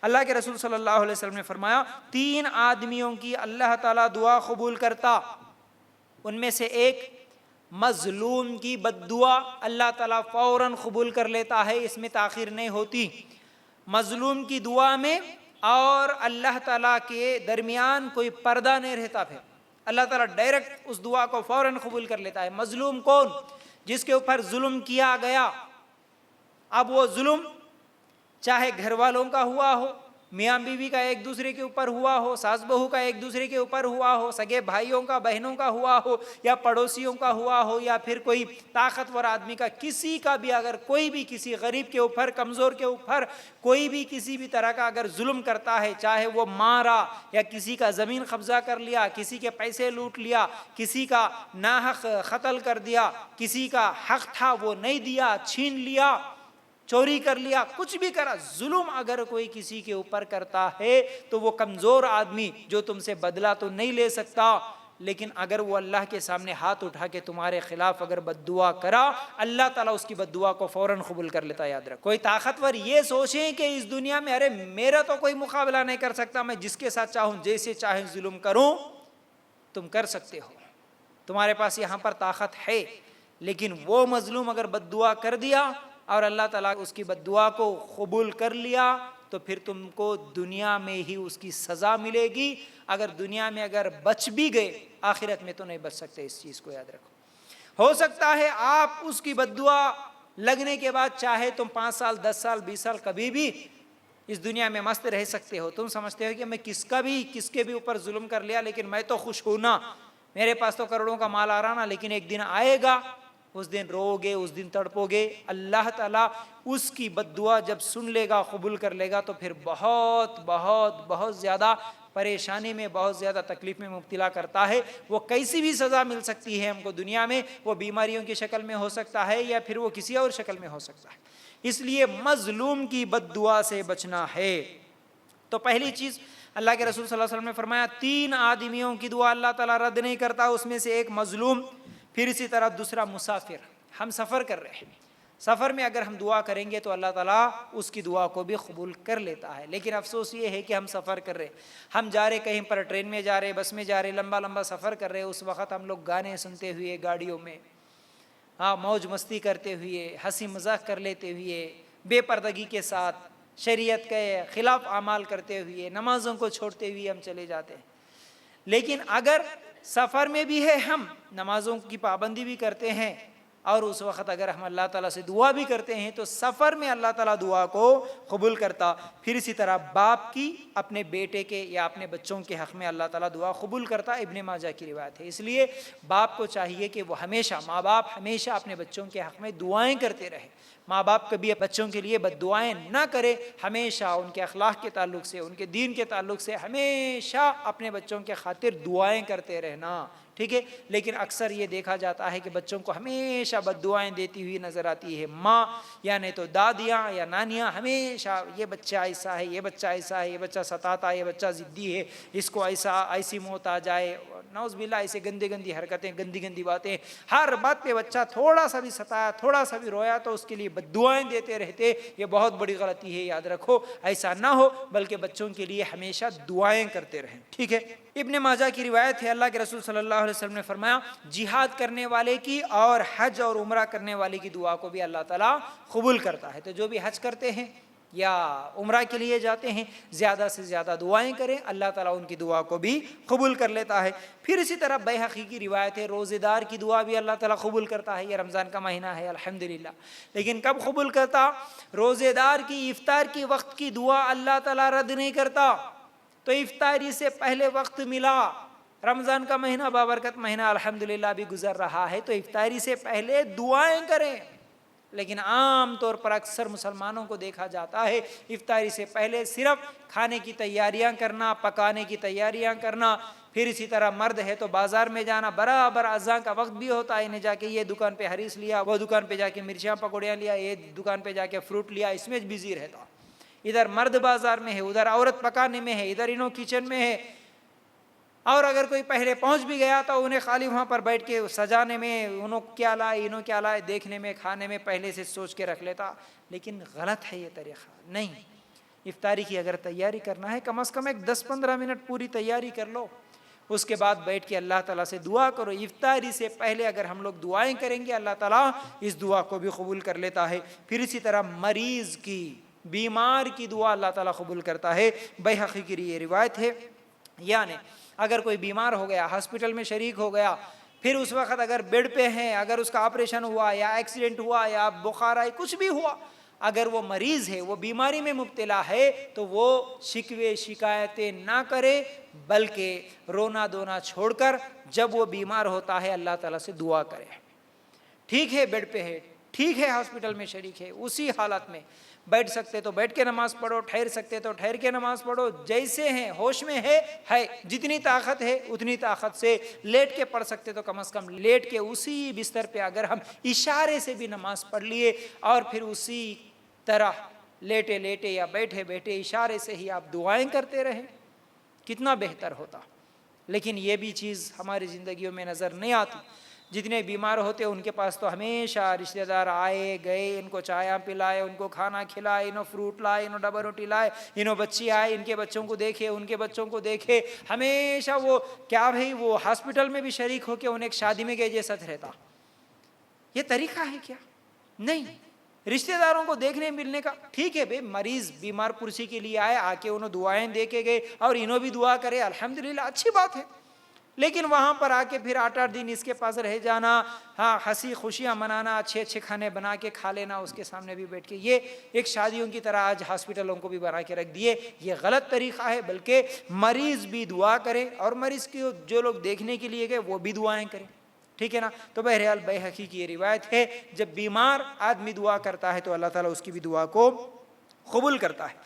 اللہ کے رسول صلی اللہ علیہ وسلم نے فرمایا 3 آدمیوں کی اللہ تعالیٰ دعا قبول کرتا، ان میں سے ایک مظلوم کی بد دعا اللہ تعالیٰ فوراً قبول کر لیتا ہے، اس میں تاخیر نہیں ہوتی۔ مظلوم کی دعا میں اور اللہ تعالیٰ کے درمیان کوئی پردہ نہیں رہتا، پھر اللہ تعالیٰ ڈائریکٹ اس دعا کو فوراً قبول کر لیتا ہے۔ مظلوم کون؟ جس کے اوپر ظلم کیا گیا۔ اب وہ ظلم چاہے گھر والوں کا ہوا ہو، میاں بیوی کا ایک دوسرے کے اوپر ہوا ہو، ساس بہو کا ایک دوسرے کے اوپر ہوا ہو، سگے بھائیوں کا بہنوں کا ہوا ہو، یا پڑوسیوں کا ہوا ہو، یا پھر کوئی طاقتور آدمی کا، کسی کا بھی اگر کوئی بھی کسی غریب کے اوپر، کمزور کے اوپر کوئی بھی کسی بھی طرح کا اگر ظلم کرتا ہے، چاہے وہ مارا یا کسی کا زمین قبضہ کر لیا، کسی کے پیسے لوٹ لیا، کسی کا ناحق قتل کر دیا، کسی کا حق تھا وہ نہیں دیا، چھین لیا، چوری کر لیا، کچھ بھی کرا، ظلم اگر کوئی کسی کے اوپر کرتا ہے تو وہ کمزور آدمی جو تم سے بدلہ تو نہیں لے سکتا، لیکن اگر وہ اللہ کے سامنے ہاتھ اٹھا کے تمہارے خلاف اگر بد دعا کرا، اللہ تعالیٰ اس کی بد دعا کو فوراً قبول کر لیتا ہے۔ یاد رکھ، کوئی طاقتور یہ سوچیں کہ اس دنیا میں ارے میرا تو کوئی مقابلہ نہیں کر سکتا، میں جس کے ساتھ چاہوں جیسے چاہے ظلم کروں، تم کر سکتے ہو، تمہارے پاس یہاں پر طاقت ہے، لیکن وہ مظلوم اگر بد دعا کر دیا اور اللہ تعالیٰ اس کی بد دعا کو قبول کر لیا تو پھر تم کو دنیا میں ہی اس کی سزا ملے گی۔ اگر دنیا میں اگر بچ بھی گئے، آخرت میں تو نہیں بچ سکتے، اس چیز کو یاد رکھو۔ ہو سکتا ہے آپ اس کی بد دعا لگنے کے بعد چاہے تم 5 سال 10 سال 20 سال کبھی بھی اس دنیا میں مست رہ سکتے ہو، تم سمجھتے ہو کہ میں کس کے بھی اوپر ظلم کر لیا لیکن میں تو خوش ہوں نا، میرے پاس تو کروڑوں کا مال آ رہا نا، لیکن ایک دن آئے گا، اس دن رو گے، اس دن تڑپو گے، اللہ تعالیٰ اس کی بد دعا جب سن لے گا، قبول کر لے گا تو پھر بہت بہت بہت زیادہ پریشانی میں، بہت زیادہ تکلیف میں مبتلا کرتا ہے۔ وہ کیسی بھی سزا مل سکتی ہے ہم کو دنیا میں، وہ بیماریوں کی شکل میں ہو سکتا ہے یا پھر وہ کسی اور شکل میں ہو سکتا ہے، اس لیے مظلوم کی بد دعا سے بچنا ہے۔ تو پہلی چیز اللہ کے رسول صلی اللہ علیہ وسلم نے فرمایا 3 آدمیوں کی دعا اللہ تعالیٰ رد نہیں کرتا، اس میں سے ایک مظلوم، پھر اسی طرح دوسرا مسافر، ہم سفر کر رہے ہیں، سفر میں اگر ہم دعا کریں گے تو اللہ تعالیٰ اس کی دعا کو بھی قبول کر لیتا ہے، لیکن افسوس یہ ہے کہ ہم سفر کر رہے، ہم جا رہے کہیں پر، ٹرین میں جا رہے، بس میں جا رہے، لمبا لمبا سفر کر رہے، اس وقت ہم لوگ گانے سنتے ہوئے گاڑیوں میں، موج مستی کرتے ہوئے، ہنسی مذاق کر لیتے ہوئے، بے پردگی کے ساتھ، شریعت کے خلاف اعمال کرتے ہوئے، نمازوں کو چھوڑتے ہوئے ہم چلے جاتے ہیں۔ لیکن اگر سفر میں بھی ہے، ہم نمازوں کی پابندی بھی کرتے ہیں اور اس وقت اگر ہم اللہ تعالیٰ سے دعا بھی کرتے ہیں تو سفر میں اللہ تعالیٰ دعا کو قبول کرتا۔ پھر اسی طرح باپ کی اپنے بیٹے کے یا اپنے بچوں کے حق میں اللہ تعالیٰ دعا قبول کرتا، ابن ماجہ کی روایت ہے۔ اس لیے باپ کو چاہیے کہ وہ ہمیشہ، ماں باپ ہمیشہ اپنے بچوں کے حق میں دعائیں کرتے رہے، ماں باپ کبھی بچوں کے لیے بد دعائیں نہ کرے، ہمیشہ ان کے اخلاق کے تعلق سے، ان کے دین کے تعلق سے ہمیشہ اپنے بچوں کے خاطر دعائیں کرتے رہنا، ٹھیک ہے۔ لیکن اکثر یہ دیکھا جاتا ہے کہ بچوں کو ہمیشہ بد دعائیں دیتی ہوئی نظر آتی ہے ماں، یا نہیں تو دادیاں یا نانیاں، ہمیشہ یہ بچہ ایسا ہے، یہ بچہ ایسا ہے، یہ بچہ ستاتا ہے، یہ بچہ ضدی ہے، اس کو ایسی موت آ جائے، نعوذ باللہ، ایسے گندی حرکتیں، گندی باتیں، ہر بات پہ بچہ تھوڑا سا بھی ستایا، تھوڑا سا بھی رویا تو اس کے لیے بد دعائیں دیتے رہتے، یہ بہت بڑی غلطی ہے، یاد رکھو ایسا نہ ہو، بلکہ بچوں کے لیے ہمیشہ دعائیں کرتے رہیں، ٹھیک ہے۔ ابن ماجہ کی روایت ہے، اللہ کے رسول صلی اللہ علیہ وسلم نے فرمایا جہاد کرنے والے کی اور حج اور عمرہ کرنے والے کی دعا کو بھی اللہ تعالیٰ قبول کرتا ہے۔ تو جو بھی حج کرتے ہیں یا عمرہ کے لیے جاتے ہیں، زیادہ سے زیادہ دعائیں کریں، اللہ تعالیٰ ان کی دعا کو بھی قبول کر لیتا ہے۔ پھر اسی طرح بیہقی کی روایت ہے، روزے دار کی دعا بھی اللہ تعالیٰ قبول کرتا ہے، یہ رمضان کا مہینہ ہے الحمدللہ، لیکن کب قبول کرتا؟ روزے دار کی افطار کی وقت کی دعا اللہ تعالیٰ رد نہیں کرتا۔ تو افطاری سے پہلے وقت ملا، رمضان کا مہینہ بابرکت مہینہ الحمدللہ بھی گزر رہا ہے، تو افطاری سے پہلے دعائیں کریں۔ لیکن عام طور پر اکثر مسلمانوں کو دیکھا جاتا ہے افطاری سے پہلے صرف کھانے کی تیاریاں کرنا، پکانے کی تیاریاں کرنا، پھر اسی طرح مرد ہے تو بازار میں جانا، برابر اذان کا وقت بھی ہوتا ہے، انہیں جا کے یہ دکان پہ حریص لیا، وہ دکان پہ جا کے مرچیاں پکوڑیاں لیا، یہ دکان پہ جا کے فروٹ لیا، اس میں بزی رہتا۔ ادھر مرد بازار میں ہے، ادھر عورت پکانے میں ہے، ادھر انہوں کچن میں ہے، اور اگر کوئی پہلے پہنچ بھی گیا تو انہیں خالی وہاں پر بیٹھ کے سجانے میں، انہوں کیا لائے انہوں کیا لائے، دیکھنے میں، کھانے میں پہلے سے سوچ کے رکھ لیتا۔ لیکن غلط ہے یہ طریقہ، نہیں، افطاری کی اگر تیاری کرنا ہے کم از کم ایک 10-15 منٹ پوری تیاری کر لو، اس کے بعد بیٹھ کے اللہ تعالیٰ سے دعا کرو۔ افطاری سے پہلے اگر ہم لوگ دعائیں کریں گے اللہ تعالیٰ اس دعا کو بھی قبول کر لیتا ہے۔ پھر اسی طرح مریض کی، بیمار کی دعا اللہ تعالیٰ قبول کرتا ہے۔ بیہقی کی یہ روایت ہے، یعنی اگر کوئی بیمار ہو گیا، ہاسپٹل میں شریک ہو گیا، پھر اس وقت اگر بیڈ پہ ہیں، اگر اس کا آپریشن ہوا یا ایکسیڈنٹ ہوا یا بخار آئی، کچھ بھی ہوا، اگر وہ مریض ہے، وہ بیماری میں مبتلا ہے، تو وہ شکوے شکایتیں نہ کرے، بلکہ رونا دھونا چھوڑ کر جب وہ بیمار ہوتا ہے اللہ تعالیٰ سے دعا کرے۔ ٹھیک ہے بیڈ پہ ہے، ٹھیک ہے ہاسپٹل میں شریک ہے، اسی حالت میں بیٹھ سکتے تو بیٹھ کے نماز پڑھو، ٹھہر سکتے تو ٹھہر کے نماز پڑھو، جیسے ہیں ہوش میں ہے، جتنی طاقت ہے اتنی طاقت سے لیٹ کے پڑھ سکتے تو کم از کم لیٹ کے اسی بستر پہ اگر ہم اشارے سے بھی نماز پڑھ لیے اور پھر اسی طرح لیٹے لیٹے یا بیٹھے بیٹھے اشارے سے ہی آپ دعائیں کرتے رہیں، کتنا بہتر ہوتا۔ لیکن یہ بھی چیز ہماری زندگیوں میں نظر نہیں آتی۔ جتنے بیمار ہوتے ان کے پاس تو ہمیشہ رشتہ دار آئے گئے، ان کو چائے پلائے، ان کو کھانا کھلائے، انہوں فروٹ لائے، انہوں ڈبل روٹی لائے، انہوں بچی آئے، ان کے بچوں کو دیکھے، ان کے بچوں کو دیکھے، ہمیشہ وہ کیا بھئی وہ ہاسپٹل میں بھی شریک ہو کے انہیں ایک شادی میں گئے جیسا رہتا۔ یہ طریقہ ہے کیا؟ نہیں۔ رشتہ داروں کو دیکھنے ملنے کا ٹھیک ہے بھئی، مریض بیمار پرسی کے لیے آئے، آ کے انہوں دعائیں دے کے گئے اور انہوں بھی دعا کرے، الحمدللہ اچھی بات ہے۔ لیکن وہاں پر آ کے پھر 8-8 دن اس کے پاس رہ جانا، ہاں ہنسی خوشیاں منانا، اچھے اچھے کھانے بنا کے کھا لینا اس کے سامنے بھی بیٹھ کے، یہ ایک شادیوں کی طرح آج ہاسپٹلوں کو بھی بنا کے رکھ دیے، یہ غلط طریقہ ہے۔ بلکہ مریض بھی دعا کرے اور مریض کی جو لوگ دیکھنے کے لیے گئے وہ بھی دعائیں کریں، ٹھیک ہے نا۔ تو بہرحال بیہقی کی یہ روایت ہے، جب بیمار آدمی دعا کرتا ہے تو اللہ تعالیٰ اس کی بھی دعا کو قبول کرتا ہے۔